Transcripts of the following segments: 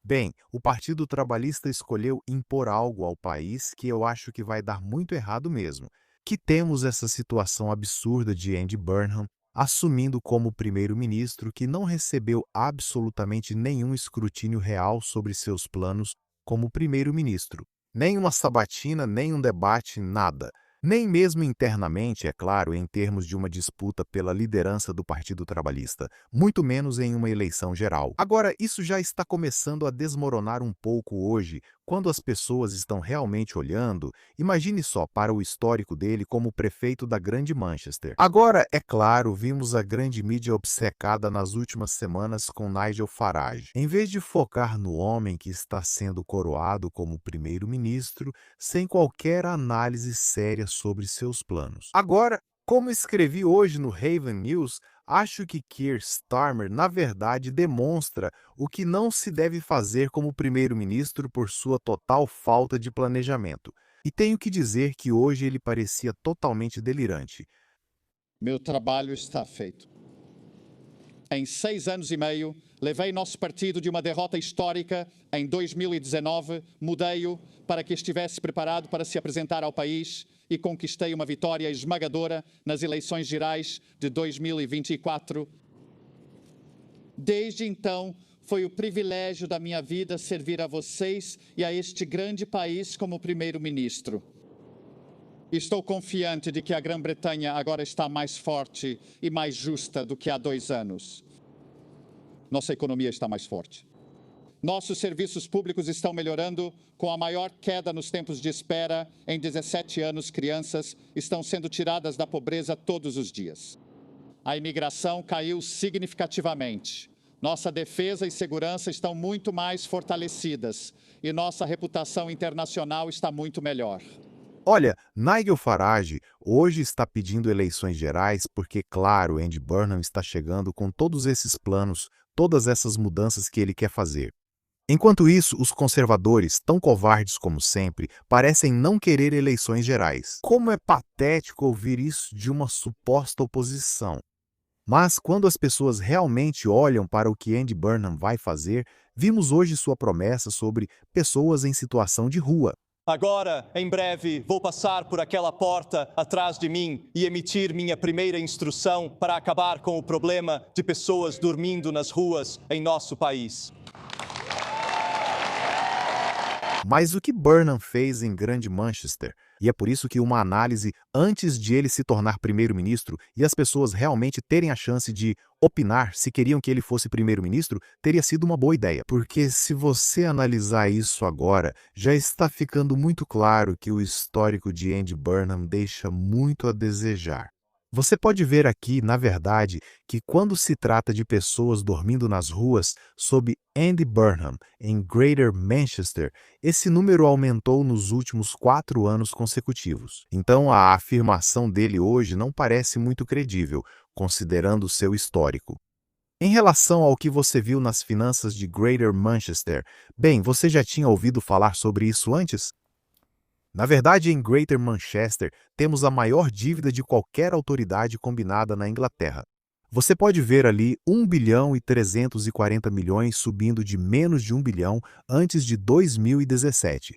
Bem, o Partido Trabalhista escolheu impor algo ao país que eu acho que vai dar muito errado mesmo. Que temos essa situação absurda de Andy Burnham assumindo como primeiro-ministro que não recebeu absolutamente nenhum escrutínio real sobre seus planos como primeiro-ministro. Nem uma sabatina, nem um debate, nada. Nem mesmo internamente, é claro, em termos de uma disputa pela liderança do Partido Trabalhista, muito menos em uma eleição geral. Agora, isso já está começando a desmoronar um pouco hoje, quando as pessoas estão realmente olhando. Imagine só para o histórico dele como prefeito da Grande Manchester. Agora, é claro, vimos a grande mídia obcecada nas últimas semanas com Nigel Farage. Em vez de focar no homem que está sendo coroado como primeiro-ministro, sem qualquer análise séria sobre seus planos. Agora, como escrevi hoje no Raven News, acho que Keir Starmer, na verdade, demonstra o que não se deve fazer como primeiro-ministro por sua total falta de planejamento. E tenho que dizer que hoje ele parecia totalmente delirante. Meu trabalho está feito. Em 6 anos e meio, levei nosso partido de uma derrota histórica em 2019, mudei-o para que estivesse preparado para se apresentar ao país e conquistei uma vitória esmagadora nas eleições gerais de 2024. Desde então, foi o privilégio da minha vida servir a vocês e a este grande país como primeiro-ministro. Estou confiante de que a Grã-Bretanha agora está mais forte e mais justa do que há 2 anos. Nossa economia está mais forte. Nossos serviços públicos estão melhorando, com a maior queda nos tempos de espera. Em 17 anos, crianças estão sendo tiradas da pobreza todos os dias. A imigração caiu significativamente. Nossa defesa e segurança estão muito mais fortalecidas e nossa reputação internacional está muito melhor. Olha, Nigel Farage hoje está pedindo eleições gerais porque, claro, Andy Burnham está chegando com todos esses planos, todas essas mudanças que ele quer fazer. Enquanto isso, os conservadores, tão covardes como sempre, parecem não querer eleições gerais. Como é patético ouvir isso de uma suposta oposição. Mas quando as pessoas realmente olham para o que Andy Burnham vai fazer, vimos hoje sua promessa sobre pessoas em situação de rua. Agora, em breve, vou passar por aquela porta atrás de mim e emitir minha primeira instrução para acabar com o problema de pessoas dormindo nas ruas em nosso país. Mas o que Burnham fez em Grande Manchester? E é por isso que uma análise antes de ele se tornar primeiro-ministro e as pessoas realmente terem a chance de opinar se queriam que ele fosse primeiro-ministro, teria sido uma boa ideia. Porque se você analisar isso agora, já está ficando muito claro que o histórico de Andy Burnham deixa muito a desejar. Você pode ver aqui, na verdade, que quando se trata de pessoas dormindo nas ruas sob Andy Burnham, em Greater Manchester, esse número aumentou nos últimos 4 anos consecutivos. Então, a afirmação dele hoje não parece muito credível, considerando o seu histórico. Em relação ao que você viu nas finanças de Greater Manchester, bem, você já tinha ouvido falar sobre isso antes? Na verdade, em Greater Manchester, temos a maior dívida de qualquer autoridade combinada na Inglaterra. Você pode ver ali 1 bilhão e 340 milhões subindo de menos de 1 bilhão antes de 2017.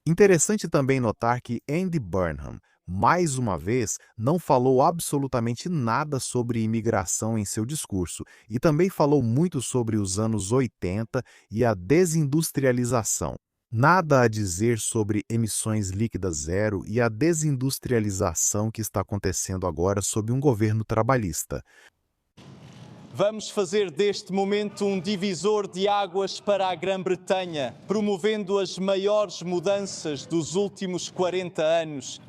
Interessante também notar que Andy Burnham, mais uma vez, não falou absolutamente nada sobre imigração em seu discurso e também falou muito sobre os anos 80 e a desindustrialização. Nada a dizer sobre emissões líquidas zero e a desindustrialização que está acontecendo agora sob um governo trabalhista. Vamos fazer deste momento um divisor de águas para a Grã-Bretanha, promovendo as maiores mudanças dos últimos 40 anos.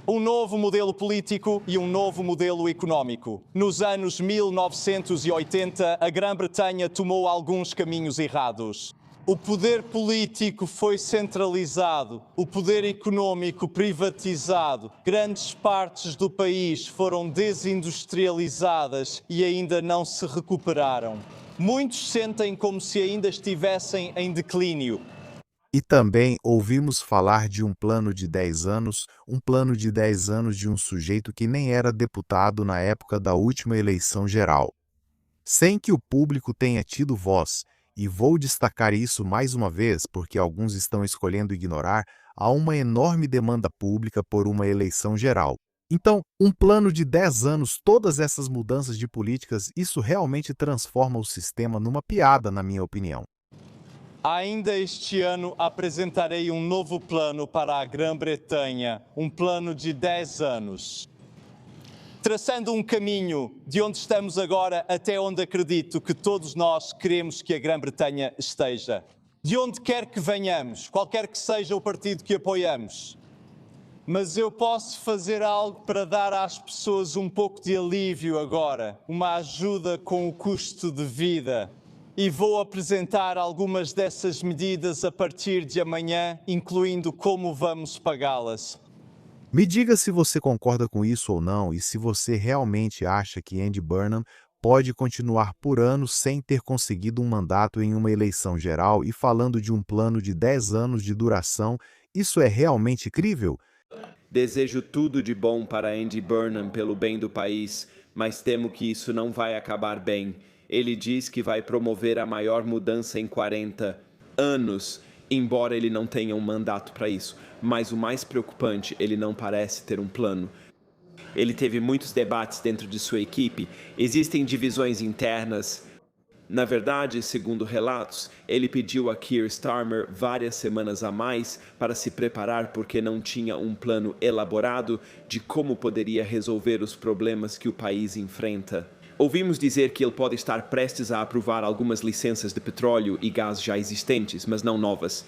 Um novo modelo político e um novo modelo económico. Nos anos 1980, a Grã-Bretanha tomou alguns caminhos errados. O poder político foi centralizado, o poder econômico privatizado, grandes partes do país foram desindustrializadas e ainda não se recuperaram. Muitos sentem como se ainda estivessem em declínio. E também ouvimos falar de um plano de 10 anos, um plano de 10 anos de um sujeito que nem era deputado na época da última eleição geral. Sem que o público tenha tido voz, E vou destacar isso mais uma vez porque alguns estão escolhendo ignorar há uma enorme demanda pública por uma eleição geral. Então, um plano de 10 anos, todas essas mudanças de políticas, isso realmente transforma o sistema numa piada, na minha opinião. Ainda este ano apresentarei um novo plano para a Grã-Bretanha, um plano de 10 anos. Traçando um caminho de onde estamos agora até onde acredito que todos nós queremos que a Grã-Bretanha esteja. De onde quer que venhamos, qualquer que seja o partido que apoiamos. Mas eu posso fazer algo para dar às pessoas um pouco de alívio agora, uma ajuda com o custo de vida. E vou apresentar algumas dessas medidas a partir de amanhã, incluindo como vamos pagá-las. Me diga se você concorda com isso ou não e se você realmente acha que Andy Burnham pode continuar por anos sem ter conseguido um mandato em uma eleição geral e falando de um plano de 10 anos de duração. Isso é realmente crível? Desejo tudo de bom para Andy Burnham pelo bem do país, mas temo que isso não vai acabar bem. Ele diz que vai promover a maior mudança em 40 anos, embora ele não tenha um mandato para isso. Mas o mais preocupante, ele não parece ter um plano. Ele teve muitos debates dentro de sua equipe, existem divisões internas. Na verdade, segundo relatos, ele pediu a Keir Starmer várias semanas a mais para se preparar porque não tinha um plano elaborado de como poderia resolver os problemas que o país enfrenta. Ouvimos dizer que ele pode estar prestes a aprovar algumas licenças de petróleo e gás já existentes, mas não novas.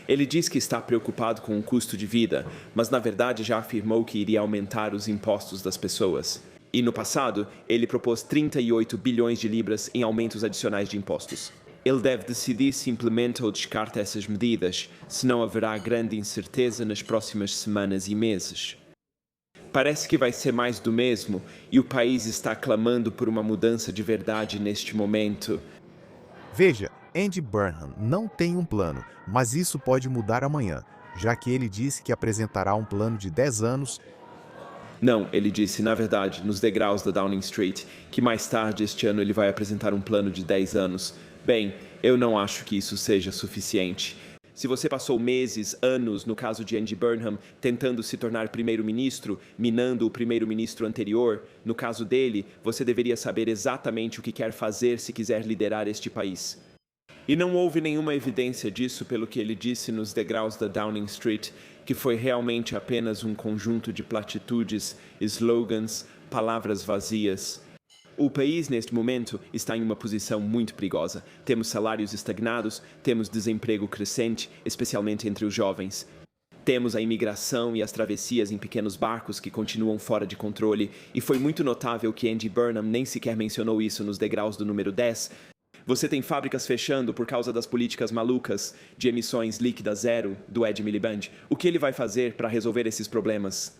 Ele diz que está preocupado com o custo de vida, mas na verdade já afirmou que iria aumentar os impostos das pessoas. E no passado, ele propôs 38 bilhões de libras em aumentos adicionais de impostos. Ele deve decidir se implementa ou descarta essas medidas, senão haverá grande incerteza nas próximas semanas e meses. Parece que vai ser mais do mesmo, e o país está clamando por uma mudança de verdade neste momento. Veja, Andy Burnham não tem um plano, mas isso pode mudar amanhã, já que ele disse que apresentará um plano de 10 anos. Não, ele disse, na verdade, nos degraus da Downing Street, que mais tarde este ano ele vai apresentar um plano de 10 anos. Bem, eu não acho que isso seja suficiente. Se você passou meses, anos, no caso de Andy Burnham, tentando se tornar primeiro-ministro, minando o primeiro-ministro anterior, no caso dele, você deveria saber exatamente o que quer fazer se quiser liderar este país. E não houve nenhuma evidência disso pelo que ele disse nos degraus da Downing Street, que foi realmente apenas um conjunto de platitudes, slogans, palavras vazias. O país, neste momento, está em uma posição muito perigosa. Temos salários estagnados, temos desemprego crescente, especialmente entre os jovens. Temos a imigração e as travessias em pequenos barcos que continuam fora de controle, e foi muito notável que Andy Burnham nem sequer mencionou isso nos degraus do número 10. Você tem fábricas fechando por causa das políticas malucas de emissões líquidas zero do Ed Miliband. O que ele vai fazer para resolver esses problemas?